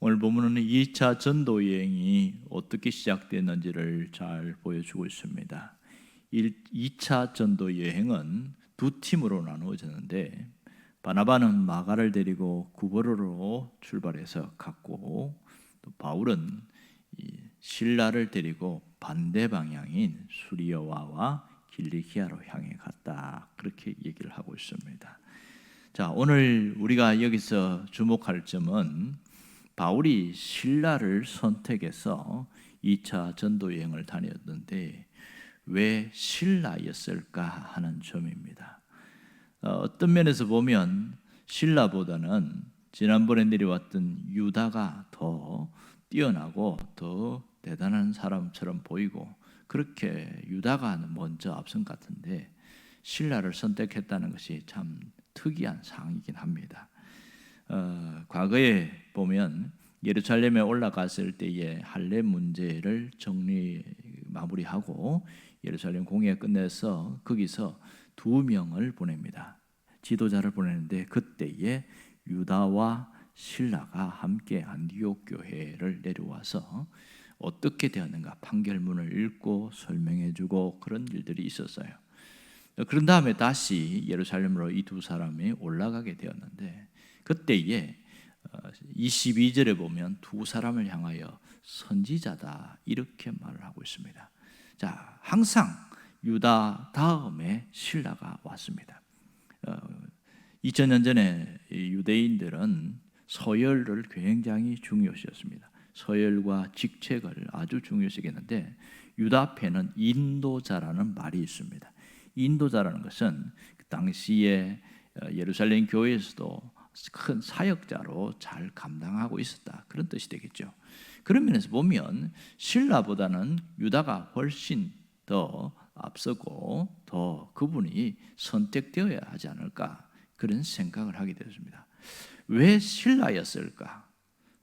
오늘 본문은 2차 전도 여행이 어떻게 시작됐는지를 잘 보여주고 있습니다. 2차 전도 여행은 두 팀으로 나누어졌는데 바나바는 마가를 데리고 구버로로 출발해서 갔고, 또 바울은 실라를 데리고 반대 방향인 수리아와 길리기아로 향해 갔다, 그렇게 얘기를 하고 있습니다. 자, 오늘 우리가 여기서 주목할 점은 바울이 실라를 선택해서 2차 전도 여행을 다녔는데 왜 실라였을까 하는 점입니다. 어떤 면에서 보면 실라보다는 지난번에 내려왔던 유다가 더 뛰어나고 더 대단한 사람처럼 보이고, 그렇게 유다가 먼저 앞선 것 같은데 실라를 선택했다는 것이 참 특이한 상황이긴 합니다. 과거에 보면 예루살렘에 올라갔을 때의 할례 문제를 마무리하고 예루살렘 공회 끝내서 거기서 2명을 보냅니다. 지도자를 보내는데 그때에 유다와 실라가 함께 안디옥 교회를 내려와서 어떻게 되었는가 판결문을 읽고 설명해주고 그런 일들이 있었어요. 그런 다음에 다시 예루살렘으로 이 두 사람이 올라가게 되었는데 그때에 22절에 보면 두 사람을 향하여 선지자다, 이렇게 말을 하고 있습니다. 자, 항상 유다 다음에 실라가 왔습니다. 2000년 전에 유대인들은 서열을 굉장히 중요시했습니다. 서열과 직책을 아주 중요시했는데 유다패는 인도자라는 말이 있습니다. 인도자라는 것은 그 당시에 예루살렘 교회에서도 큰 사역자로 잘 감당하고 있었다, 그런 뜻이 되겠죠. 그런 면에서 보면 실라보다는 유다가 훨씬 더 앞서고 더 그분이 선택되어야 하지 않을까, 그런 생각을 하게 되었습니다. 왜 실라였을까?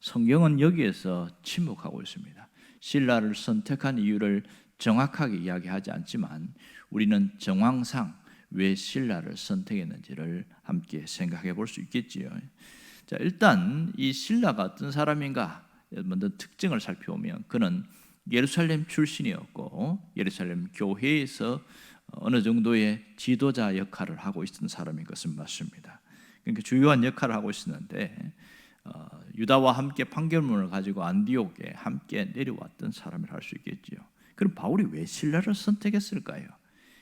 성경은 여기에서 침묵하고 있습니다. 실라를 선택한 이유를 정확하게 이야기하지 않지만 우리는 정황상 왜 실라를 선택했는지를 함께 생각해 볼 수 있겠지요. 자, 일단 이 실라가 어떤 사람인가 먼저 특징을 살펴보면 그는 예루살렘 출신이었고 예루살렘 교회에서 어느 정도의 지도자 역할을 하고 있던 사람인 것은 맞습니다. 그러니까 주요한 역할을 하고 있었는데 유다와 함께 판결문을 가지고 안디옥에 함께 내려왔던 사람을 할 수 있겠지요. 그럼 바울이 왜 실라를 선택했을까요?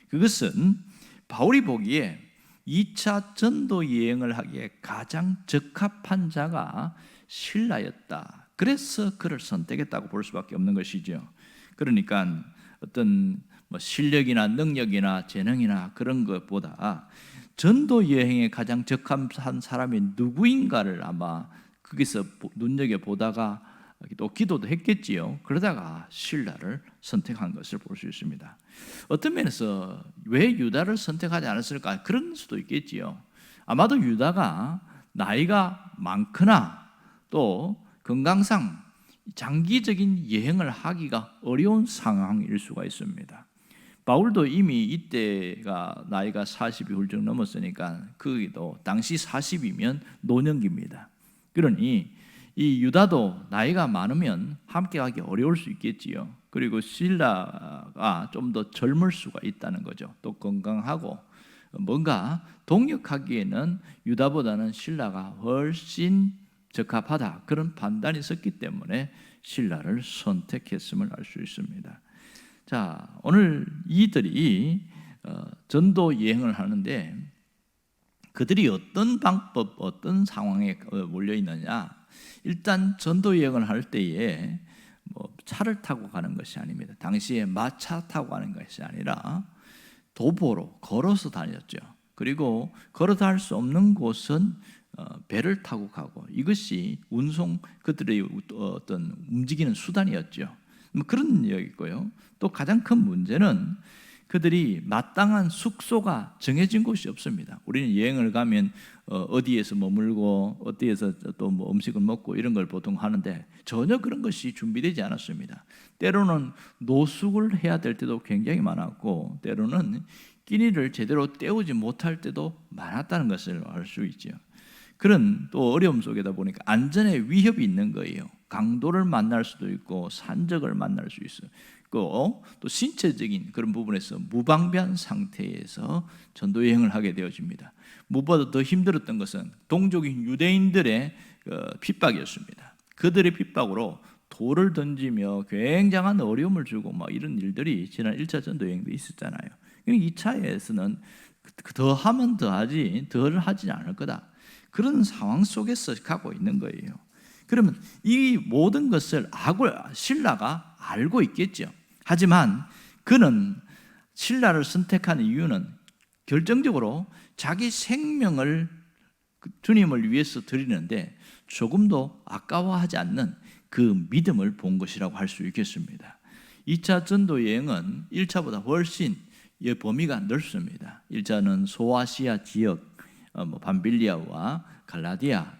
그것은 바울이 보기에 2차 전도 여행을 하기에 가장 적합한 자가 실라였다. 그래서 그를 선택했다고 볼 수밖에 없는 것이죠. 그러니까 어떤 실력이나 능력이나 재능이나 그런 것보다 전도 여행에 가장 적합한 사람이 누구인가를 아마 거기서 눈여겨보다가 또 기도도 했겠지요. 그러다가 실라를 선택한 것을 볼 수 있습니다. 어떤 면에서 왜 유다를 선택하지 않았을까? 그런 수도 있겠지요. 아마도 유다가 나이가 많거나 또 건강상 장기적인 여행을 하기가 어려운 상황일 수가 있습니다. 바울도 이미 이때가 나이가 40이 훌쩍 넘었으니까 그기도 당시 40이면 노년기입니다. 그러니 이 유다도 나이가 많으면 함께 하기 어려울 수 있겠지요. 그리고 실라가 좀 더 젊을 수가 있다는 거죠. 또 건강하고 뭔가 동역하기에는 유다보다는 실라가 훨씬 적합하다, 그런 판단이 있었기 때문에 실라를 선택했음을 알 수 있습니다. 자, 오늘 이들이 전도 여행을 하는데 그들이 어떤 방법, 어떤 상황에 몰려 있느냐? 일단 전도 여행을 할 때에 차를 타고 가는 것이 아닙니다. 당시에 마차 타고 가는 것이 아니라 도보로 걸어서 다녔죠. 그리고 걸어서 할 수 없는 곳은 배를 타고 가고, 이것이 운송, 그들의 어떤 움직이는 수단이었죠. 그런 이야기 있고요. 또 가장 큰 문제는 그들이 마땅한 숙소가 정해진 곳이 없습니다. 우리는 여행을 가면 어디에서 머물고 어디에서 또 뭐 음식을 먹고 이런 걸 보통 하는데 전혀 그런 것이 준비되지 않았습니다. 때로는 노숙을 해야 될 때도 굉장히 많았고 때로는 끼니를 제대로 때우지 못할 때도 많았다는 것을 알 수 있죠. 그런 또 어려움 속에다 보니까 안전에 위협이 있는 거예요. 강도를 만날 수도 있고 산적을 만날 수 있어요. 또 신체적인 그런 부분에서 무방비한 상태에서 전도 여행을 하게 되어집니다. 무엇보다 더 힘들었던 것은 동족인 유대인들의 핍박이었습니다. 그들의 핍박으로 돌을 던지며 굉장한 어려움을 주고 이런 일들이 지난 1차 전도 여행도 있었잖아요. 2차에서는 더 하면 더하지 덜 하지 않을 거다. 그런 상황 속에서 가고 있는 거예요. 그러면 이 모든 것을 신라가 알고 있겠죠. 하지만 그는 신라를 선택한 이유는 결정적으로 자기 생명을 주님을 위해서 드리는데 조금도 아까워하지 않는 그 믿음을 본 것이라고 할 수 있겠습니다. 2차 전도 여행은 1차보다 훨씬 범위가 넓습니다. 1차는 소아시아 지역, 밤빌리아와 갈라디아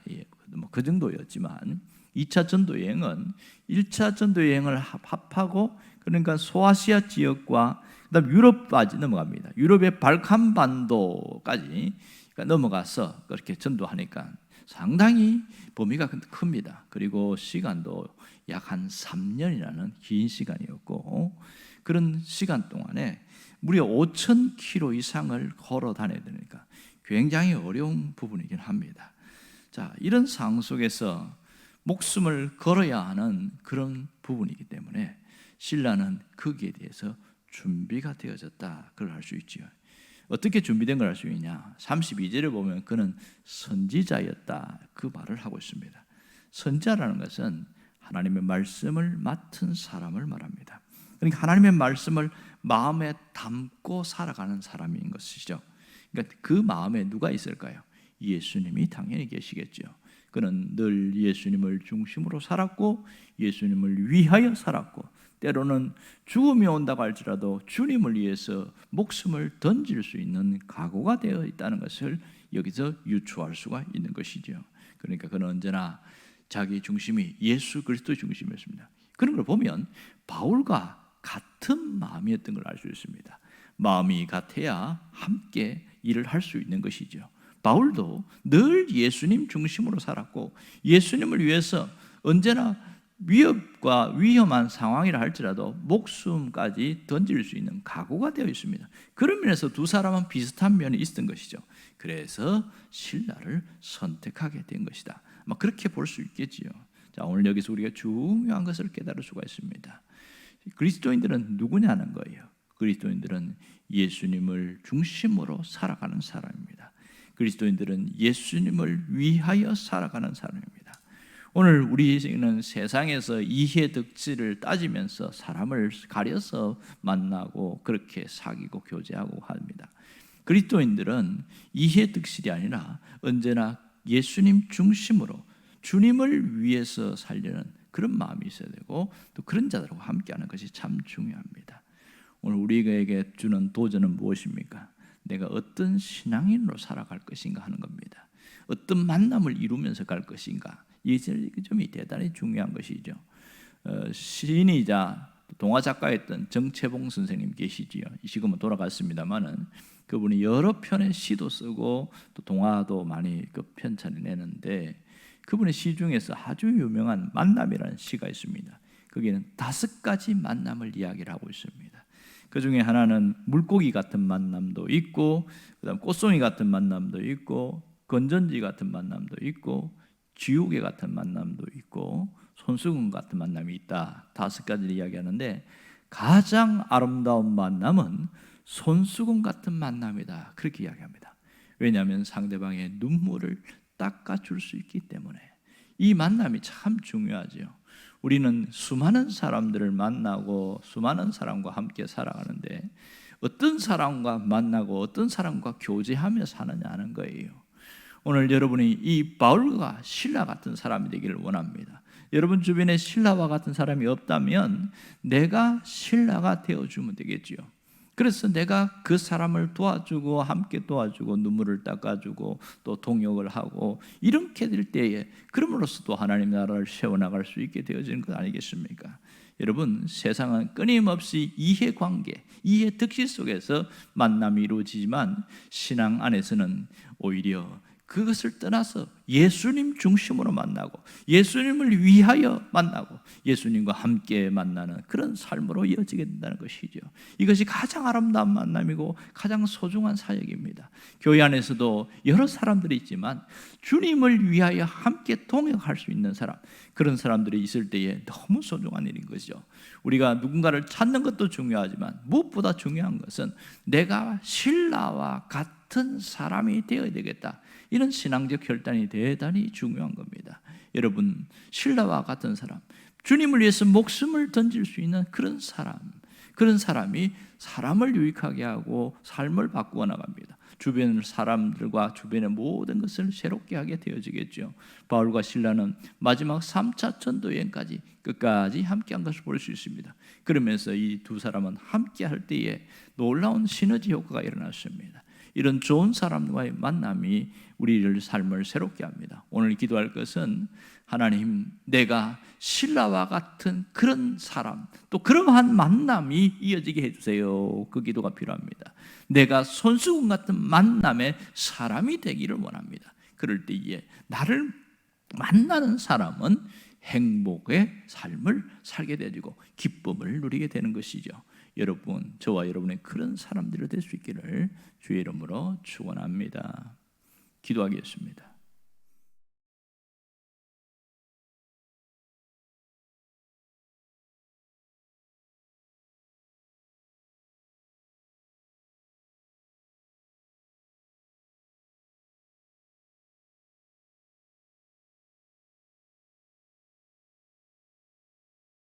그 정도였지만 2차 전도 여행은 1차 전도 여행을 합하고 그러니까 소아시아 지역과 그다음 유럽까지 넘어갑니다. 유럽의 발칸 반도까지 넘어가서 그렇게 전도하니까 상당히 범위가 큽니다. 그리고 시간도 약 한 3년이라는 긴 시간이었고 그런 시간 동안에 무려 5,000km 이상을 걸어 다녀야 되니까 굉장히 어려운 부분이긴 합니다. 자, 이런 상황 속에서 목숨을 걸어야 하는 그런 부분이기 때문에 신라는 거기에 대해서 준비가 되어졌다. 그걸 알 수 있지요. 어떻게 준비된 걸 알 수 있냐? 32절을 보면 그는 선지자였다. 그 말을 하고 있습니다. 선지자라는 것은 하나님의 말씀을 맡은 사람을 말합니다. 그러니까 하나님의 말씀을 마음에 담고 살아가는 사람인 것이죠. 그러니까 그 마음에 누가 있을까요? 예수님이 당연히 계시겠죠. 그는 늘 예수님을 중심으로 살았고 예수님을 위하여 살았고 때로는 죽음이 온다고 할지라도 주님을 위해서 목숨을 던질 수 있는 각오가 되어 있다는 것을 여기서 유추할 수가 있는 것이죠. 그러니까 그는 언제나 자기 중심이 예수 그리스도 중심이었습니다. 그런 걸 보면 바울과 같은 마음이었던 걸 알 수 있습니다. 마음이 같아야 함께 일을 할 수 있는 것이죠. 바울도 늘 예수님 중심으로 살았고 예수님을 위해서 언제나 위협과 위험한 상황이라 할지라도 목숨까지 던질 수 있는 각오가 되어 있습니다. 그런 면에서 두 사람은 비슷한 면이 있었던 것이죠. 그래서 신라를 선택하게 된 것이다. 그렇게 볼 수 있겠지요. 자, 오늘 여기서 우리가 중요한 것을 깨달을 수가 있습니다. 그리스도인들은 누구냐는 거예요. 그리스도인들은 예수님을 중심으로 살아가는 사람입니다. 그리스도인들은 예수님을 위하여 살아가는 사람입니다. 오늘 우리는 세상에서 이해 덕질을 따지면서 사람을 가려서 만나고 그렇게 사귀고 교제하고 합니다. 그리스도인들은 이해 덕질이 아니라 언제나 예수님 중심으로 주님을 위해서 살려는 그런 마음이 있어야 되고 또 그런 자들하고 함께하는 것이 참 중요합니다. 오늘 우리에게 주는 도전은 무엇입니까? 내가 어떤 신앙인으로 살아갈 것인가 하는 겁니다. 어떤 만남을 이루면서 갈 것인가. 이 점이 대단히 중요한 것이죠. 시인이자 동화 작가였던 정채봉 선생님 계시지요. 지금은 돌아갔습니다만은 그분이 여러 편의 시도 쓰고 또 동화도 많이 편찬해 내는데 그분의 시 중에서 아주 유명한 만남이라는 시가 있습니다. 거기는 5가지 만남을 이야기를 하고 있습니다. 그 중에 하나는 물고기 같은 만남도 있고 그다음 꽃송이 같은 만남도 있고 건전지 같은 만남도 있고 지우개 같은 만남도 있고 손수건 같은 만남이 있다. 5가지를 이야기하는데 가장 아름다운 만남은 손수건 같은 만남이다. 그렇게 이야기합니다. 왜냐하면 상대방의 눈물을 닦아줄 수 있기 때문에 이 만남이 참 중요하죠. 우리는 수많은 사람들을 만나고 수많은 사람과 함께 살아가는데 어떤 사람과 만나고 어떤 사람과 교제하며 사느냐는 거예요. 오늘 여러분이 이 바울과 실라 같은 사람이 되기를 원합니다. 여러분 주변에 실라와 같은 사람이 없다면 내가 실라가 되어주면 되겠지요. 그래서 내가 그 사람을 도와주고 함께 도와주고 눈물을 닦아주고 또 동역을 하고 이렇게 될 때에 그럼으로써 또 하나님 나라를 세워나갈 수 있게 되어지는 것 아니겠습니까? 여러분 세상은 끊임없이 이해관계, 이해득실 속에서 만남이 이루어지지만 신앙 안에서는 오히려 그것을 떠나서 예수님 중심으로 만나고 예수님을 위하여 만나고 예수님과 함께 만나는 그런 삶으로 이어지게 된다는 것이죠. 이것이 가장 아름다운 만남이고 가장 소중한 사역입니다. 교회 안에서도 여러 사람들이 있지만 주님을 위하여 함께 동행할 수 있는 사람, 그런 사람들이 있을 때에 너무 소중한 일인 것이죠. 우리가 누군가를 찾는 것도 중요하지만 무엇보다 중요한 것은 내가 신라와 같은 사람이 되어야 되겠다, 이런 신앙적 결단이 대단히 중요한 겁니다. 여러분, 신라와 같은 사람, 주님을 위해서 목숨을 던질 수 있는 그런 사람이 사람을 유익하게 하고 삶을 바꾸어 나갑니다. 주변 사람들과 주변의 모든 것을 새롭게 하게 되어지겠죠. 바울과 실라는 마지막 3차 전도 여행까지 끝까지 함께한 것을 볼 수 있습니다. 그러면서 이 두 사람은 함께할 때에 놀라운 시너지 효과가 일어났습니다. 이런 좋은 사람과의 만남이 우리를 삶을 새롭게 합니다. 오늘 기도할 것은 하나님, 내가 신라와 같은 그런 사람, 또 그러한 만남이 이어지게 해주세요. 그 기도가 필요합니다. 내가 손수건 같은 만남의 사람이 되기를 원합니다. 그럴 때에 나를 만나는 사람은 행복의 삶을 살게 되고 기쁨을 누리게 되는 것이죠. 여러분, 저와 여러분의 그런 사람들이 될 수 있기를 주의 이름으로 축원합니다. 기도하겠습니다.